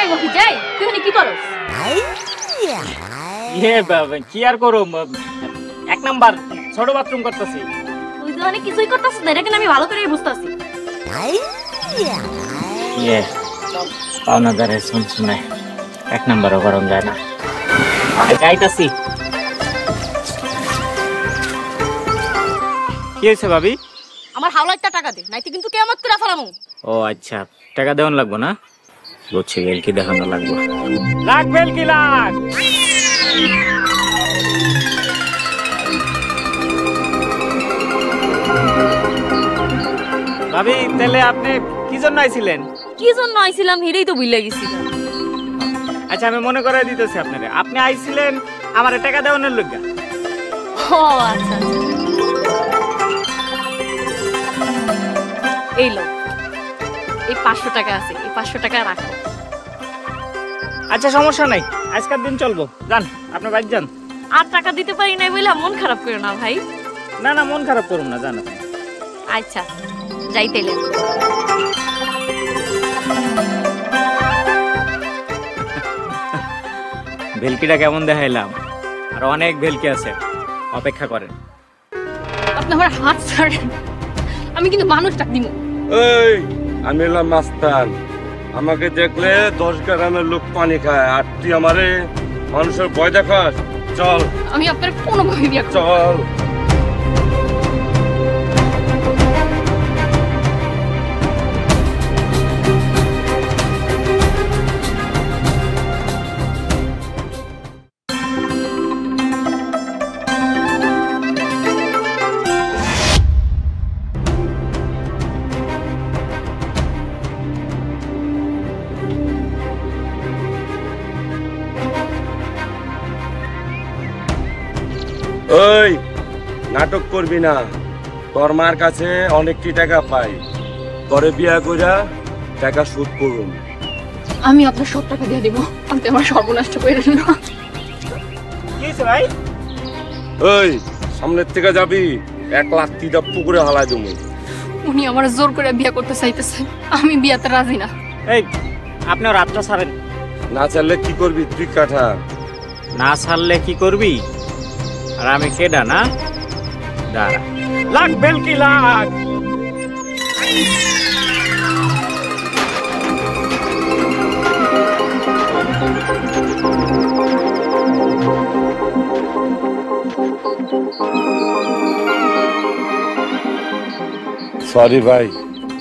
এই মফি যাই তুই কি করস? বাবা কি আর করো, এক নাম্বার ছোট বাথরুম করতেছি। তুই তো অনেক কিছুই করতেছিস না, এটা কিন্তু আমি ভালো করে বুঝতেছি। পাওনাদারের শুনে এক নাম্বারও গরম যায় না। যাইতাছি। কি হয়েছে ভাবি? আমার হাওলাইটা টাকা দে, নাইতে কিন্তু কিয়ামত করে ফেলামু। ও আচ্ছা, টাকা দেওয়ান লাগবো না? বুঝছি, বেলকি দেখানো লাগবো। লাখ বেলকি লাখ। ভাবি তাহলে আপনি কি জন্য আইছিলেন? কি জন্য আইছিলাম হেরেই তো ভুলে গেছি। আচ্ছা আমি মনে করাই দিতেছি আপনারে, আপনি আইছিলেন আমারে টাকা দেওয়ানোর লইগা। ও আচ্ছা, এই লো, এই 500 টাকা আছে, এই 500 টাকা রাখো। আচ্ছা সমস্যা নাই, আজকের দিন চলবো, যান আপনি বাইরে যান। আর টাকা দিতে পারি নাই বইলা মন খারাপ করো না ভাই। না না মন খারাপ করুন না, জান। আচ্ছা যাইতেলে। ভেলকিটা কেমন দেখাইলাম? আর অনেক ভেলকি আছে, অপেক্ষা করেন। আপনি আমার হাত ছাড়েন, আমি কিন্তু মানুষ ডাক দিব। এই আমি এলাম মাস্তান, আমাকে দেখলে 10 গ্রামের লোক পানি খায়, আর তুই আমারে মানুষের ভয় দেখাস? চল। আমি আপনার কোনো ভয় বিয়া চল। ওই নাটক করবি না, তোর মার কাছে অনেকটি টাকা পাই, তোরে বিয়া কইরা টাকা শোধ করুন। আমি আপনার 100 টাকা দিয়ে দিব, আপনি আমার সর্বনাশ করেন না। কি হইছে ভাই? ওই সামনের থেকে যাবি, 1 লাখ টাকা পুকুরে হালাই দেবো। উনি আমার জোর করে বিয়া করতে চাইতেছে, আমি বিয়াতে রাজি না। এই আপনি রাতটা ছাড়েন। না চাইলে কি করবি তুই কাঠা? না ছাড়লে কি করবি? আর আমি কেডা না? দাঁড়া, লাখ বেলকি লাখ। সরি ভাই,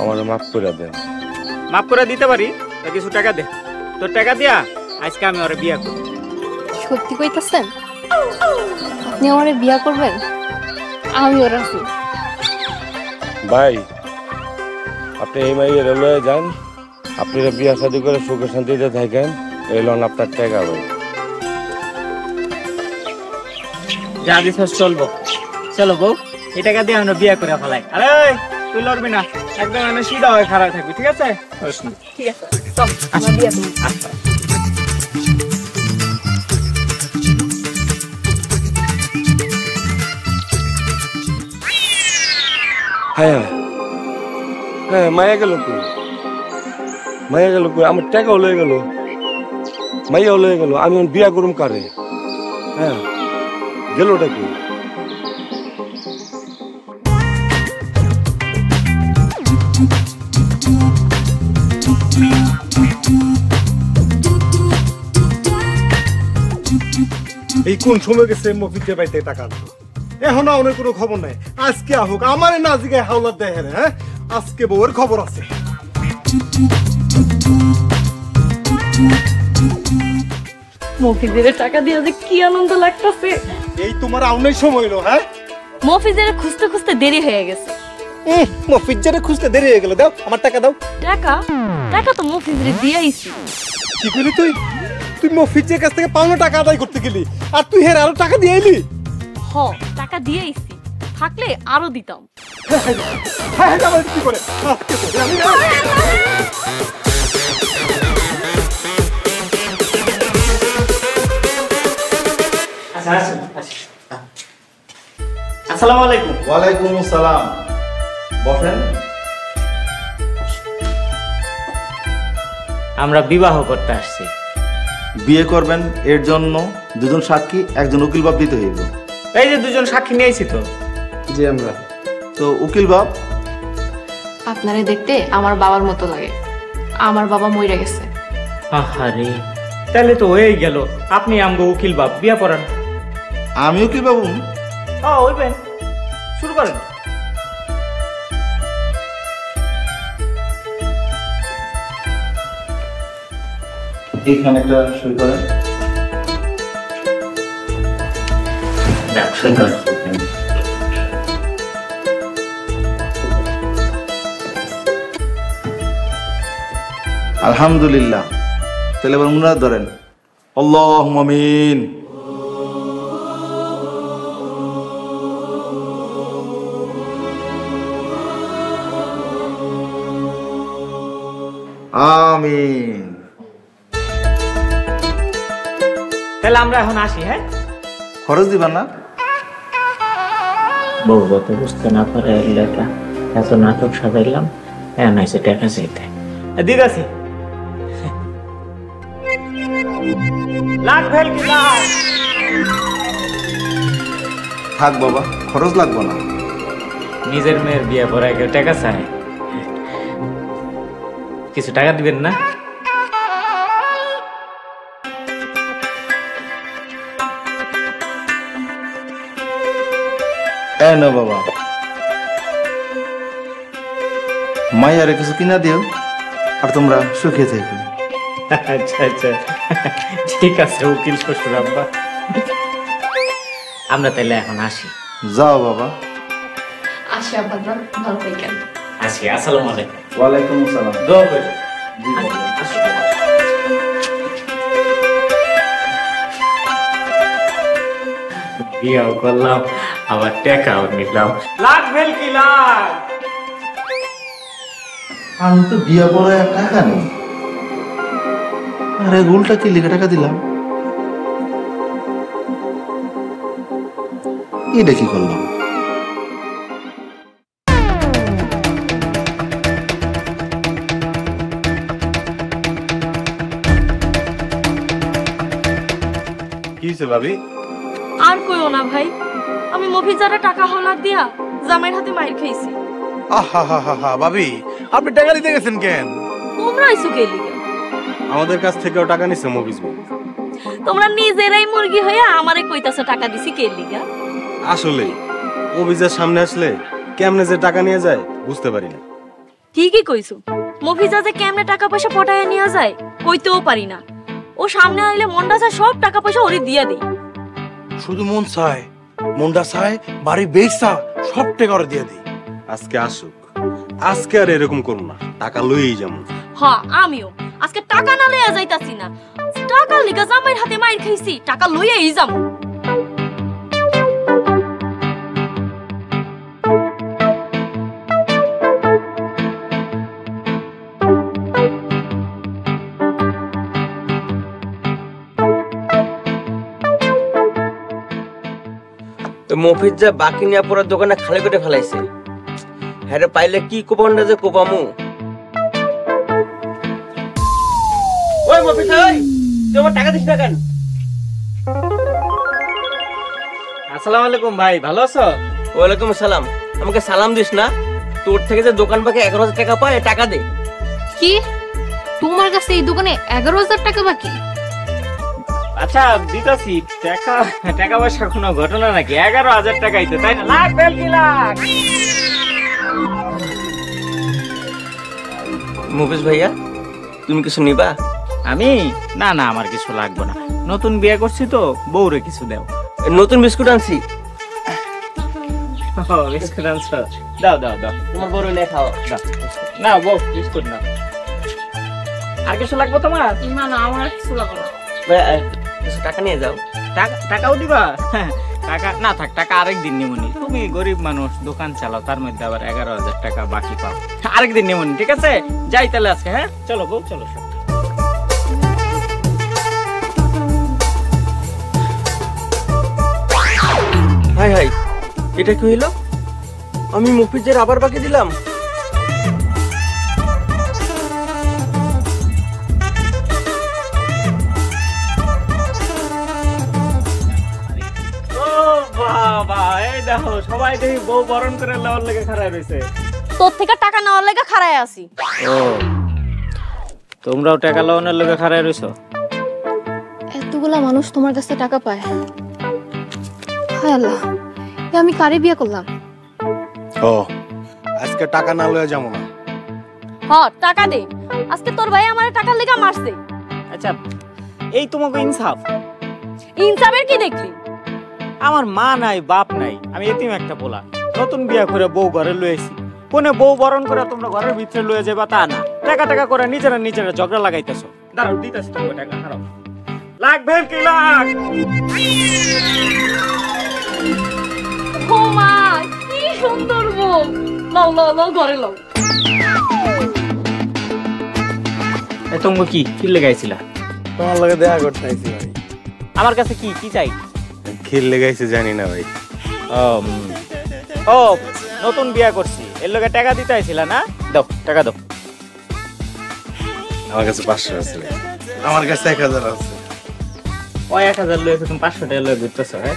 আমার মাফ করে দেন। মাফ করে দিতে পারি, তা কিছু টাকা দে। তোর টাকা দিয়া আজকে আমি ওরে বিয়া করব। সত্যি কইতাছেন? আপনি আমারে বিয়া করবেন? আমিও রাজি। ভাই আপনি এই মাইয়ের লয়ে যান, আপনারা বিয়া শাদী করে সুখে শান্তিতে থাকেন, এই লোন আপনার টাকা ভাই। যা দিস চলবো। চলো বউ, এই টাকা দিয়ে আমরা বিয়া করে ফেলাই। আরে তুই লড়বি না, একদম আমি সিধা হয়ে খারাপ থাকবি, ঠিক আছে? ঠিক আছে, চল আমরা বিয়া করি। আচ্ছা। হ্যাঁ হ্যাঁ, মায়া গেল কই? মায়া গেল কই? আমার টাকাও লয়ে গেল, মাইয়াও লয়ে গেল, আমি বিয়া করুম কারে? হ্যাঁ গেল ওটা কি? এই কোন সময় গেছে মফিজের বাড়িতে টাকা আনতো? এখনো অনেক কোনো খবর নাই। আজকে আহুক, আমার না আজকে হাওলার দেখে। হ্যাঁ আজকে বউয়ের খবর আছে। মফিজের টাকা দিয়ে যে কি আনন্দ লাগতেছে। এই তোমার আউনের সময় হলো। হ্যাঁ মফিজের খুঁজতে খুঁজতে দেরি হয়ে গেছে। মফিজের খুঁজতে দেরি হয়ে গেল। দাও আমার টাকা দাও। টাকা? টাকা তো মফিজের দিয়েইছি। কি করলি তুই? তুই মফিজের কাছ থেকে পাওনা টাকা আদায় করতে গেলি, আর তুই হের আরো টাকা দিয়ে এলি? হ, টাকা দিয়েইছি, থাকলে আরো দিতাম। হ্যাঁ হ্যাঁ, কি করে আজকে তো আমি আসসালামু আলাইকুম। ওয়ালাইকুম আসসালাম। বসেন। আমরা বিবাহ করতে আসছি। বিয়ে করবেন, এর জন্য দুজন সাক্ষী, একজন উকিল বাপ দিতে হইব। এই যে দুজন সাক্ষী নিয়েছি তো। জি আমরা তো উকিল বাপ। আপনারে দেখতে আমার বাবার মতো লাগে। আমার বাবা মইরা গেছে। আহারে, তাহলে তো হয়েই গেল। আপনি আমগো উকিল বাপ, বিয়া পড়ান। আমি উকিল বাবু? হইবেন, শুরু করেন। এইখানে একটা সই করেন। আলহামদুলিল্লাহ। তাহলে এবার মুনাজাত ধরেন। আল্লাহুম্মা আমিন। আমিন। তাহলে আমরা এখন আসি। হ্যাঁ, খরচ দিবেন না? বউ গত বুঝতে না পারে এলাকা এত নাটক সাজাইলাম, হ্যাঁ নাইছে টাকা চাইতে দিদাসি। লাখ ভেল কি লাখ। থাক বাবা, খরচ লাগবে না। নিজের মেয়ের বিয়ে পড়ায় কেউ টাকা চায়? কিছু টাকা দিবেন না? না বাবা, মাইয়ারে কিছু কিনা দিও, আর তোমরা সুখে থেকো। আচ্ছা আচ্ছা, ঠিক আছে উকিল শ্বশুর আব্বা। আমরা তাহলে এখন আসি। যাও বাবা। আসি আব্বা, ভালো থাকেন। আসি। আসসালামু আলাইকুম। ওয়ালাইকুম আসসালাম। দোয়া করি। বিয়াও করলাম, আবার টাকাও নিলাম। লাখ ভেল কি লাখ। আমি তো বিয়া পড়ে টাকা নেই, আরে উল্টা কি লিখে টাকা দিলাম? এটা কি করলাম? কি হয়েছে ভাবি? আর কইও না ভাই, আমি মফিজারে টাকা হলার দিয়া জামাইয়ের হাতে মাইর খাইছি। আহা হা হা হা, ভাবি আপনি টাকা দিতে গেছেন কেন? তোমরা আইসো কে লিগা? আমাদের কাছ থেকেও টাকা নিছে মফিজ ভাই। তোমরা নিজেরাই মুরগি হইয়া আমারে কইতাছো টাকা দিছি কে লিগা? আসলেই মফিজের সামনে আসলে কেমনে যে টাকা নিয়ে যায় বুঝতে পারি না। ঠিকই কইছো, মফিজা যে কেমনে টাকা পয়সা পটায় নিয়ে যায় কইতেও পারি না। ও সামনে আইলে মনটা চায় সব টাকা পয়সা ওরে দিয়া দেই। শুধু মন চায়, মনটা চায় বাড়ি বেচা সব টাকা ওরে দিয়ে দিই। আজকে আসুক, আজকে আর এরকম করুন না, টাকা লইয়েই যাবো। হ্যাঁ আমিও আজকে টাকা না লইয়া যাইতাছি না, টাকা লিগা জামাইয়ের হাতে মাইর খাইছি, টাকা লইয়াই যাবো। মফিজ যা বাকি নিয়ে পড়ার দোকানে খালি করে ফেলাইছে। হ্যাঁ পাইলে কি কোপানটা যে কোপামু। ওই মফিজ ভাই, তোমার টাকা দিস না কেন? আসসালামু আলাইকুম ভাই, ভালো আছো? ওয়ালাইকুম আসসালাম। আমাকে সালাম দিস না, তোর থেকে যে দোকান বাকি 11,000 টাকা পায় টাকা দে। কি তোমার কাছে এই দোকানে 11,000 টাকা বাকি? আচ্ছা দিতাছি। টাকা টাকা পয়সা কোনো ঘটনা নাকি? 11,000 টাকাই তো, তাই না? লাখ ভেল কি লাখ। মফিজ ভাইয়া, তুমি কিছু নিবা? আমি না না, আমার কিছু লাগবে না। নতুন বিয়ে করছি তো, বউরে কিছু দাও। নতুন বিস্কুট আনছি। বিস্কুট আনছো? দাও দাও দাও। তোমার বড় নিয়ে খাও। না বউ, বিস্কুট না। আর কিছু লাগবে তোমার? না না, আমার কিছু লাগবে না। কিছু টাকা নিয়ে যাও। টাকাও দিবা? টাকা না থাক, টাকা আরেকদিন নিমুনি। তুমি গরিব মানুষ, দোকান চালাও, তার মধ্যে আবার 11,000 টাকা বাকি পাও। আরেকদিন নিমুনি, ঠিক আছে? যাই তাহলে আজকে। হ্যাঁ চলো বউ, চলো। হাই হাই, এটা কি হইলো? আমি মফিজের আবার বাকি দিলাম। ভাই দেখি বউ বরণ করে লওয়ার লেগে খাড়ায় রয়েছে। তোর থেকে টাকা নেওয়ার লেগে খাড়ায় আছি। ও তোমরাও টাকা লওয়ানোর লেগে খাড়ায় রয়েছো? এতগুলা মানুষ তোমার কাছে টাকা পায়, হায় আল্লাহ, এ আমি কারে বিয়ে করলাম? ও আজকে টাকা না লয়ে যাবো না। হ টাকা দে, আজকে তোর ভাই আমার টাকার লেগে মারছে। আচ্ছা এই তোমাকে ইনসাফ? ইনসাফের কি দেখলি? আমার মা নাই বাপ নাই, আমি এতিম একটা পোলা, নতুন বিয়া করে বউ ঘরে লয়েছি, কোনে বউ বরণ করে তোমরা ঘরের ভিতরে লয়ে যাবা তা না, টাকা টাকা করে নিজেরা নিজেরা ঝগড়া লাগাইতেছো। দাঁড়াও দিতেছি তোমাকে টাকা, হারাও লাগবে কি লাগ। ও মা কি সুন্দর বউ, লও লও লও ঘরে লও। এ তুমি কি কি লাগাইছিলা? তোমার লগে দেখা করতে আইছি ভাই। আমার কাছে কি কি চাই? খিল লেগাইছে জানি না ভাই। ও নতুন বিয়া করছি, এর লগে টাকা দিতে আইছিলা না? দাও টাকা দাও। আমার কাছে 500 আছে ভাই। আমার কাছে 1000 আছে ওই 1000 লয়ে তুমি 500 টাকা লয়ে ঘুরতেছো? হ্যাঁ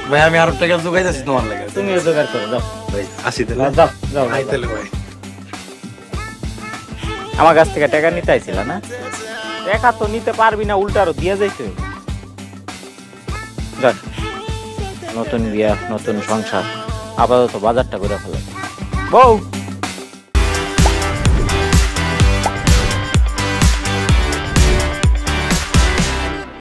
ভাই, আমি আরো টাকা জোগাইতেছি তোমার লাগে। তুমিও জোগাড় করো, দাও ভাই আসি তাহলে। যাও যাও আই তাহলে ভাই। আমার কাছ থেকে টাকা নিতে আইছিলা না? টাকা তো নিতে পারবি না, উল্টা আরো দিয়ে যাইতে। যাক নতুন বিয়া নতুন সংসার, আপাতত বাজারটা করে ফেলো। বউ